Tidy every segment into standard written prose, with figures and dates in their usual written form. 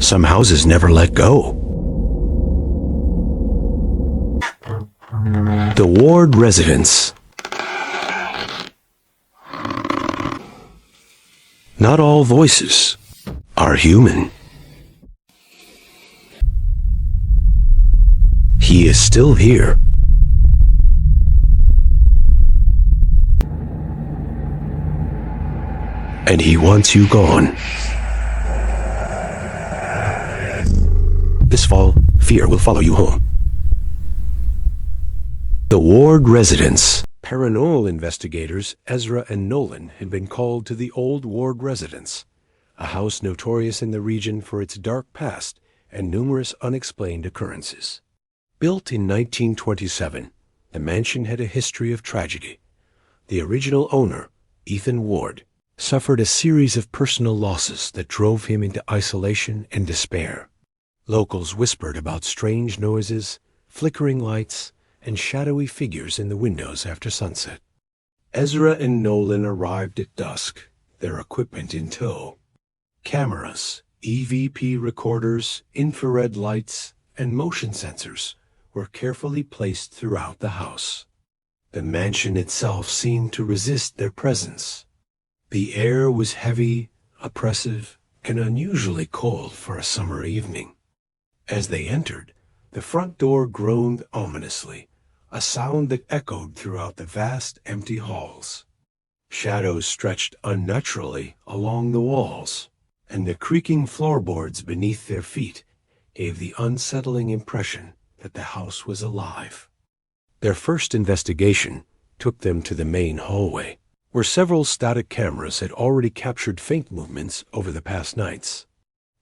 Some houses never let go. The Ward residence. Not all voices are human. He is still here. And he wants you gone. This fall, fear will follow you home. The Ward residence. Paranormal investigators Ezra and Nolan had been called to the old Ward residence, a house notorious in the region for its dark past and numerous unexplained occurrences. Built in 1927, the mansion had a history of tragedy. The original owner, Ethan Ward, suffered a series of personal losses that drove him into isolation and despair. Locals whispered about strange noises, flickering lights, and shadowy figures in the windows after sunset. Ezra and Nolan arrived at dusk, their equipment in tow. Cameras, EVP recorders, infrared lights, and motion sensors were carefully placed throughout the house. The mansion itself seemed to resist their presence. The air was heavy, oppressive, and unusually cold for a summer evening. As they entered, the front door groaned ominously, a sound that echoed throughout the vast, empty halls. Shadows stretched unnaturally along the walls, and the creaking floorboards beneath their feet gave the unsettling impression that the house was alive. Their first investigation took them to the main hallway, where several static cameras had already captured faint movements over the past nights.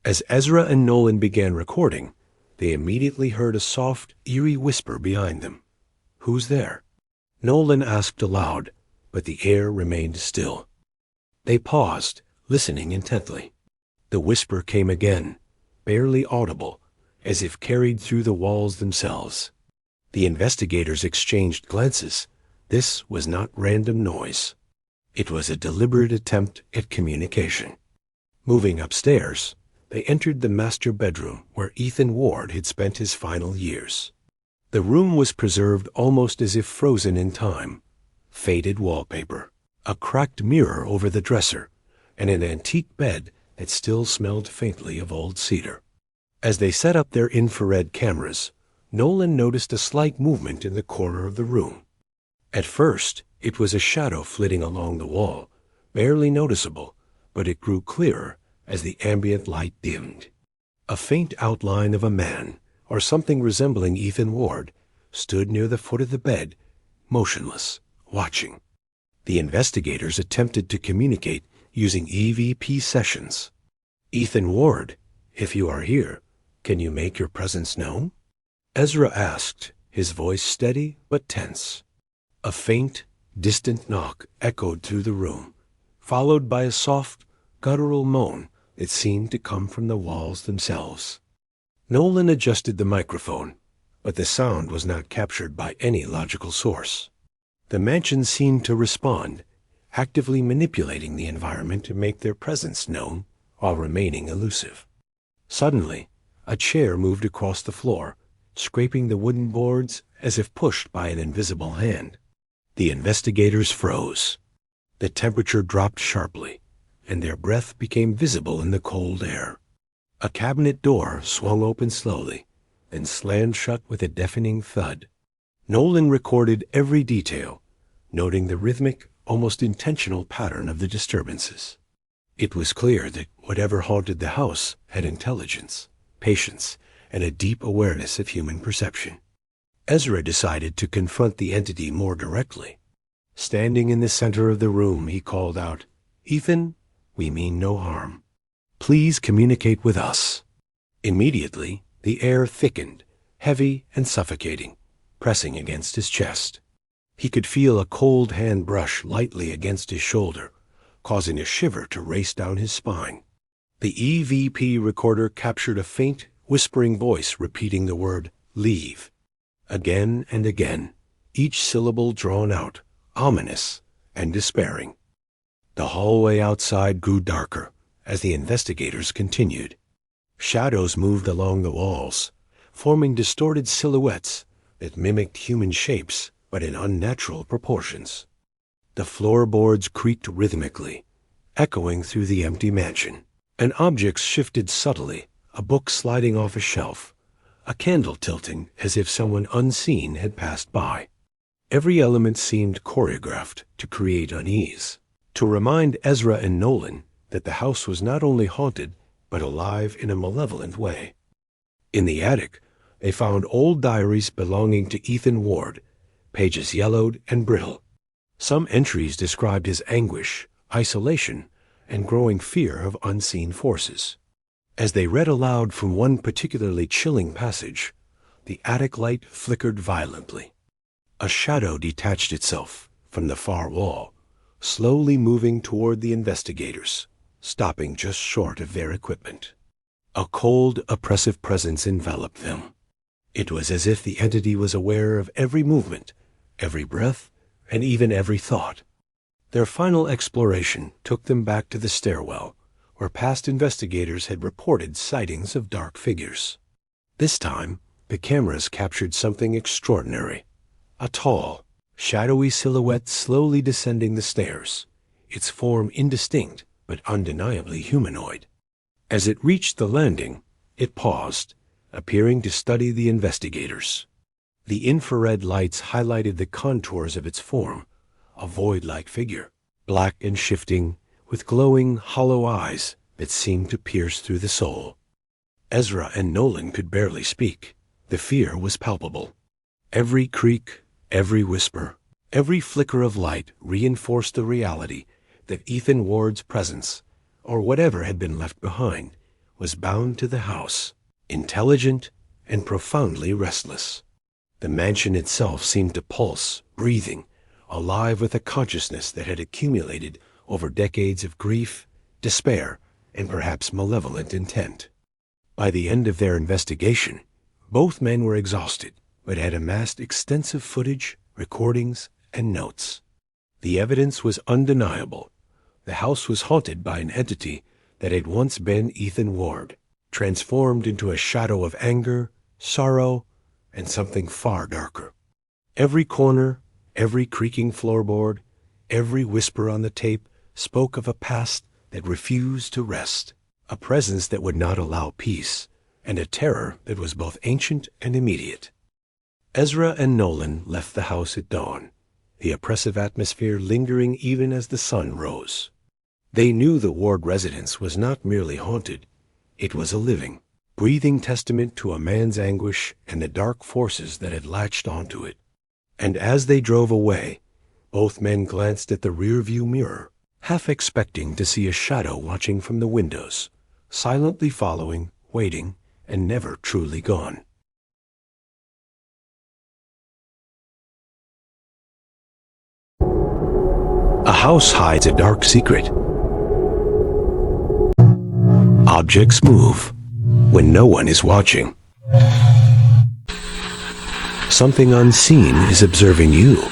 As Ezra and Nolan began recording, they immediately heard a soft, eerie whisper behind them. "Who's there?" Nolan asked aloud, but the air remained still. They paused, listening intently. The whisper came again, barely audible, as if carried through the walls themselves. The investigators exchanged glances. This was not random noise. It was a deliberate attempt at communication. Moving upstairs, they entered the master bedroom where Ethan Ward had spent his final years. The room was preserved almost as if frozen in time. Faded wallpaper, a cracked mirror over the dresser, and an antique bed that still smelled faintly of old cedar. As they set up their infrared cameras, Nolan noticed a slight movement in the corner of the room. At first, it was a shadow flitting along the wall, barely noticeable, but it grew clearer as the ambient light dimmed. A faint outline of a man, or something resembling Ethan Ward, stood near the foot of the bed, motionless, watching. The investigators attempted to communicate using EVP sessions. "Ethan Ward, if you are here, can you make your presence known?" Ezra asked, his voice steady but tense. A faint, distant knock echoed through the room, followed by a soft, guttural moan that seemed to come from the walls themselves. Nolan adjusted the microphone, but the sound was not captured by any logical source. The mansion seemed to respond, actively manipulating the environment to make their presence known while remaining elusive. Suddenly, a chair moved across the floor, scraping the wooden boards as if pushed by an invisible hand. The investigators froze. The temperature dropped sharply, and their breath became visible in the cold air. A cabinet door swung open slowly, then slammed shut with a deafening thud. Nolan recorded every detail, noting the rhythmic, almost intentional pattern of the disturbances. It was clear that whatever haunted the house had intelligence, patience, and a deep awareness of human perception. Ezra decided to confront the entity more directly. Standing in the center of the room, he called out, "Ethan, we mean no harm. Please communicate with us." Immediately, the air thickened, heavy and suffocating, pressing against his chest. He could feel a cold hand brush lightly against his shoulder, causing a shiver to race down his spine. The EVP recorder captured a faint, whispering voice repeating the word, "Leave," again and again, each syllable drawn out, ominous and despairing. The hallway outside grew darker as the investigators continued. Shadows moved along the walls, forming distorted silhouettes that mimicked human shapes but in unnatural proportions. The floorboards creaked rhythmically, echoing through the empty mansion, and objects shifted subtly, a book sliding off a shelf, a candle tilting as if someone unseen had passed by. Every element seemed choreographed to create unease, to remind Ezra and Nolan that the house was not only haunted, but alive in a malevolent way. In the attic, they found old diaries belonging to Ethan Ward, pages yellowed and brittle. Some entries described his anguish, isolation, and growing fear of unseen forces. As they read aloud from one particularly chilling passage, the attic light flickered violently. A shadow detached itself from the far wall, slowly moving toward the investigators, stopping just short of their equipment. A cold, oppressive presence enveloped them. It was as if the entity was aware of every movement, every breath, and even every thought. Their final exploration took them back to the stairwell, where past investigators had reported sightings of dark figures. This time, the cameras captured something extraordinary. A tall, shadowy silhouette slowly descending the stairs, its form indistinct but undeniably humanoid. As it reached the landing, it paused, appearing to study the investigators. The infrared lights highlighted the contours of its form, a void-like figure, black and shifting, with glowing, hollow eyes that seemed to pierce through the soul. Ezra and Nolan could barely speak. The fear was palpable. Every creak, every whisper, every flicker of light reinforced the reality that Ethan Ward's presence, or whatever had been left behind, was bound to the house, intelligent and profoundly restless. The mansion itself seemed to pulse, breathing, alive with a consciousness that had accumulated over decades of grief, despair, and perhaps malevolent intent. By the end of their investigation, both men were exhausted, but had amassed extensive footage, recordings, and notes. The evidence was undeniable. The house was haunted by an entity that had once been Ethan Ward, transformed into a shadow of anger, sorrow, and something far darker. Every corner, every creaking floorboard, every whisper on the tape spoke of a past that refused to rest, a presence that would not allow peace, and a terror that was both ancient and immediate. Ezra and Nolan left the house at dawn, the oppressive atmosphere lingering even as the sun rose. They knew the Ward residence was not merely haunted, it was a living, breathing testament to a man's anguish and the dark forces that had latched onto it. And as they drove away, both men glanced at the rearview mirror, half expecting to see a shadow watching from the windows, silently following, waiting, and never truly gone. A house hides a dark secret. Objects move when no one is watching. Something unseen is observing you.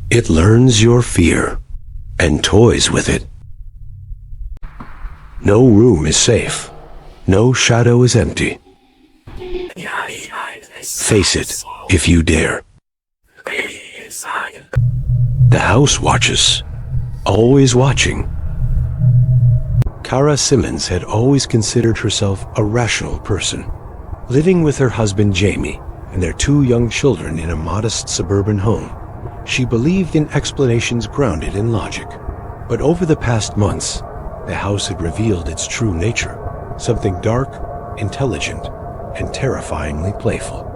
It learns your fear and toys with it. No room is safe. No shadow is empty. Face it if you dare. The house watches, always watching. Kara Simmons had always considered herself a rational person, living with her husband Jamie and their 2 young children in a modest suburban home. She believed in explanations grounded in logic. But over the past months, the house had revealed its true nature, something dark, intelligent, and terrifyingly playful.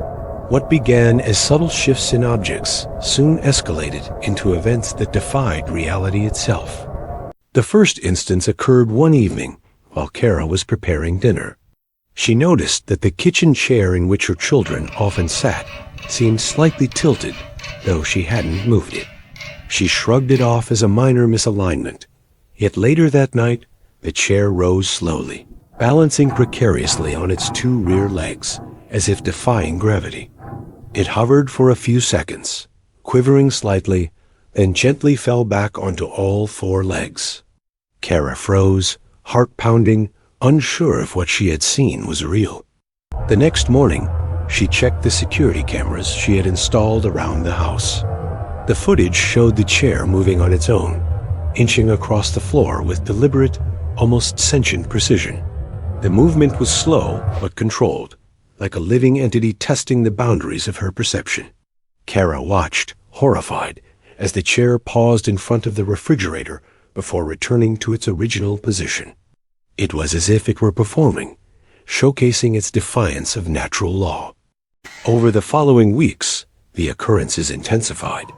What began as subtle shifts in objects soon escalated into events that defied reality itself. The first instance occurred one evening while Kara was preparing dinner. She noticed that the kitchen chair in which her children often sat seemed slightly tilted, though she hadn't moved it. She shrugged it off as a minor misalignment. Yet later that night, the chair rose slowly, balancing precariously on its 2 rear legs, as if defying gravity. It hovered for a few seconds, quivering slightly, then gently fell back onto all 4 legs. Kara froze, heart pounding, unsure if what she had seen was real. The next morning, she checked the security cameras she had installed around the house. The footage showed the chair moving on its own, inching across the floor with deliberate, almost sentient precision. The movement was slow but controlled, like a living entity testing the boundaries of her perception. Kara watched, horrified, as the chair paused in front of the refrigerator before returning to its original position. It was as if it were performing, showcasing its defiance of natural law. Over the following weeks, the occurrences intensified.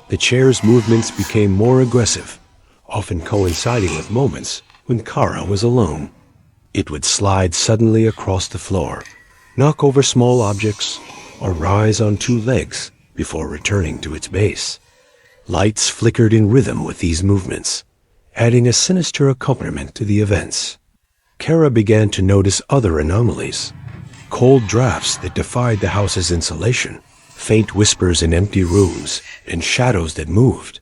The chair's movements became more aggressive, often coinciding with moments when Kara was alone. It would slide suddenly across the floor, knock over small objects, or rise on two legs before returning to its base. Lights flickered in rhythm with these movements, adding a sinister accompaniment to the events. Kara began to notice other anomalies: cold drafts that defied the house's insulation, faint whispers in empty rooms, and shadows that moved.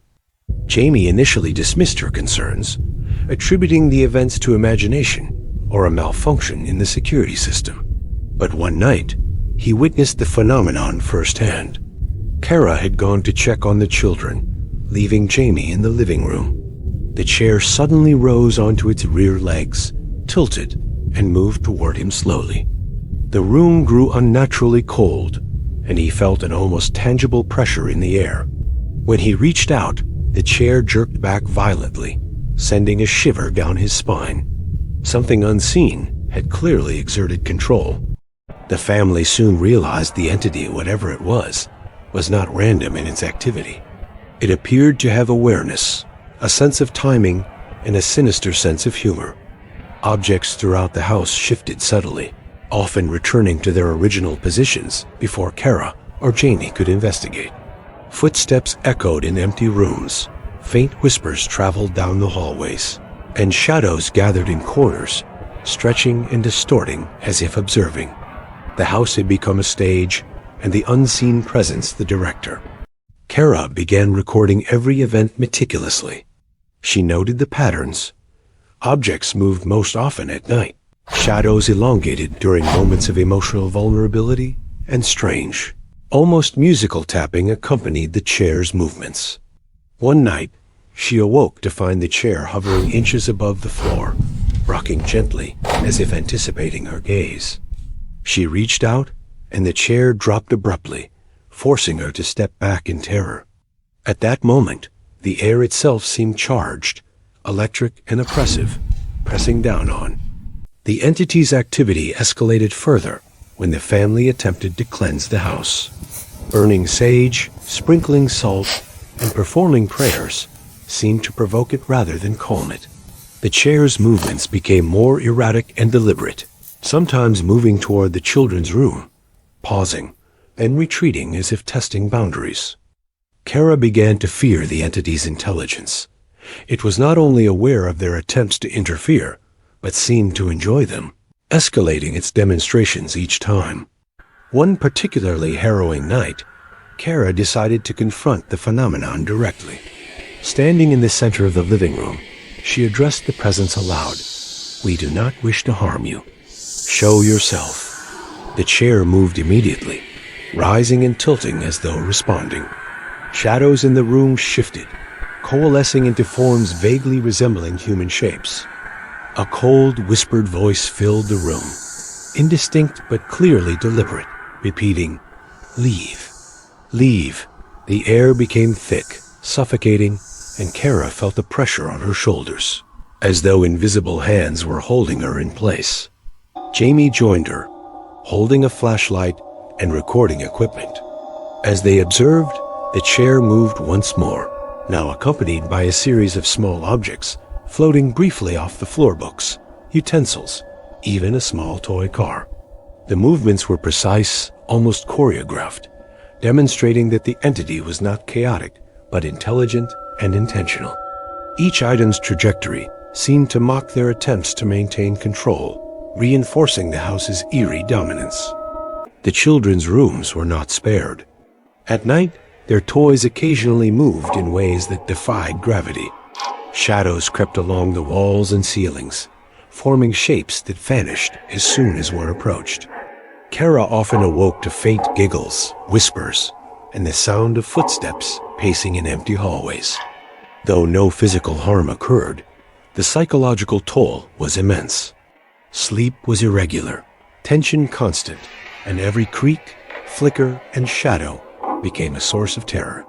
Jamie initially dismissed her concerns, attributing the events to imagination or a malfunction in the security system. But one night, he witnessed the phenomenon firsthand. Kara had gone to check on the children, leaving Jamie in the living room. The chair suddenly rose onto its rear legs, tilted, and moved toward him slowly. The room grew unnaturally cold, and he felt an almost tangible pressure in the air. When he reached out, the chair jerked back violently, sending a shiver down his spine. Something unseen had clearly exerted control. The family soon realized the entity, whatever it was not random in its activity. It appeared to have awareness, a sense of timing, and a sinister sense of humor. Objects throughout the house shifted subtly, often returning to their original positions before Kara or Jamie could investigate. Footsteps echoed in empty rooms, faint whispers traveled down the hallways, and shadows gathered in corners, stretching and distorting as if observing. The house had become a stage, and the unseen presence the director. Kara began recording every event meticulously. She noted the patterns. Objects moved most often at night. Shadows elongated during moments of emotional vulnerability, and strange, almost musical tapping accompanied the chair's movements. One night, she awoke to find the chair hovering inches above the floor, rocking gently as if anticipating her gaze. She reached out, and the chair dropped abruptly, forcing her to step back in terror. At that moment, the air itself seemed charged, electric and oppressive, pressing down on. The entity's activity escalated further when the family attempted to cleanse the house. Burning sage, sprinkling salt, and performing prayers seemed to provoke it rather than calm it. The chair's movements became more erratic and deliberate, sometimes moving toward the children's room, pausing, and retreating as if testing boundaries. Kara began to fear the entity's intelligence. It was not only aware of their attempts to interfere, but seemed to enjoy them, escalating its demonstrations each time. One particularly harrowing night, Kara decided to confront the phenomenon directly. Standing in the center of the living room, she addressed the presence aloud. "We do not wish to harm you. Show yourself." The chair moved immediately, rising and tilting as though responding. Shadows in the room shifted, coalescing into forms vaguely resembling human shapes. A cold, whispered voice filled the room, indistinct but clearly deliberate, repeating, "Leave. Leave." The air became thick, suffocating, and Kara felt the pressure on her shoulders, as though invisible hands were holding her in place. Jamie joined her, holding a flashlight and recording equipment. As they observed, the chair moved once more, now accompanied by a series of small objects floating briefly off the floorboards, utensils, even a small toy car. The movements were precise, almost choreographed, demonstrating that the entity was not chaotic, but intelligent and intentional. Each item's trajectory seemed to mock their attempts to maintain control, reinforcing the house's eerie dominance. The children's rooms were not spared. At night, their toys occasionally moved in ways that defied gravity. Shadows crept along the walls and ceilings, forming shapes that vanished as soon as one approached. Kara often awoke to faint giggles, whispers, and the sound of footsteps pacing in empty hallways. Though no physical harm occurred, the psychological toll was immense. Sleep was irregular, tension constant, and every creak, flicker, and shadow became a source of terror.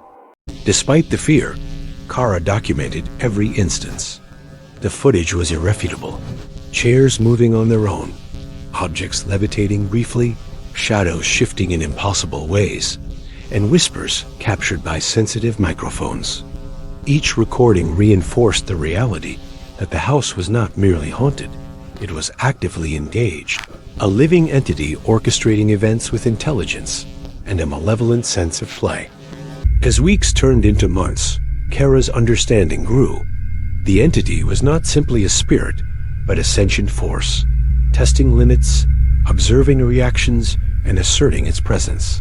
Despite the fear, Kara documented every instance. The footage was irrefutable. Chairs moving on their own, objects levitating briefly, shadows shifting in impossible ways, and whispers captured by sensitive microphones. Each recording reinforced the reality that the house was not merely haunted, it was actively engaged, a living entity orchestrating events with intelligence and a malevolent sense of play. As weeks turned into months, Kara's understanding grew. The entity was not simply a spirit, but a sentient force, testing limits, observing reactions, and asserting its presence.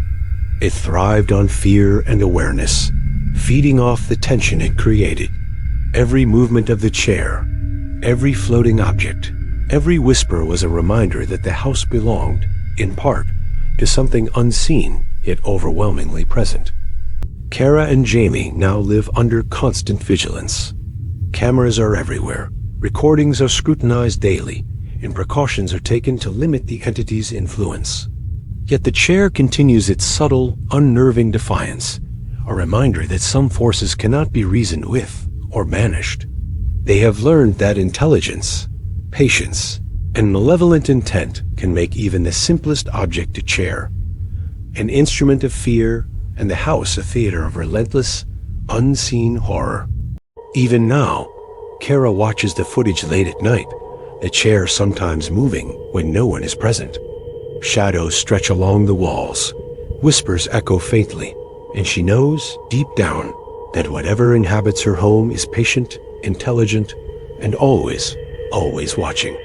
It thrived on fear and awareness, feeding off the tension it created. Every movement of the chair, every floating object, every whisper was a reminder that the house belonged, in part, to something unseen yet overwhelmingly present. Kara and Jamie now live under constant vigilance. Cameras are everywhere, recordings are scrutinized daily, and precautions are taken to limit the entity's influence. Yet the chair continues its subtle, unnerving defiance, a reminder that some forces cannot be reasoned with or banished. They have learned that intelligence, patience, and malevolent intent can make even the simplest object a chair, an instrument of fear, and the house a theater of relentless, unseen horror. Even now, Kara watches the footage late at night, the chair sometimes moving when no one is present. Shadows stretch along the walls, whispers echo faintly, and she knows, deep down, that whatever inhabits her home is patient, intelligent, and always watching.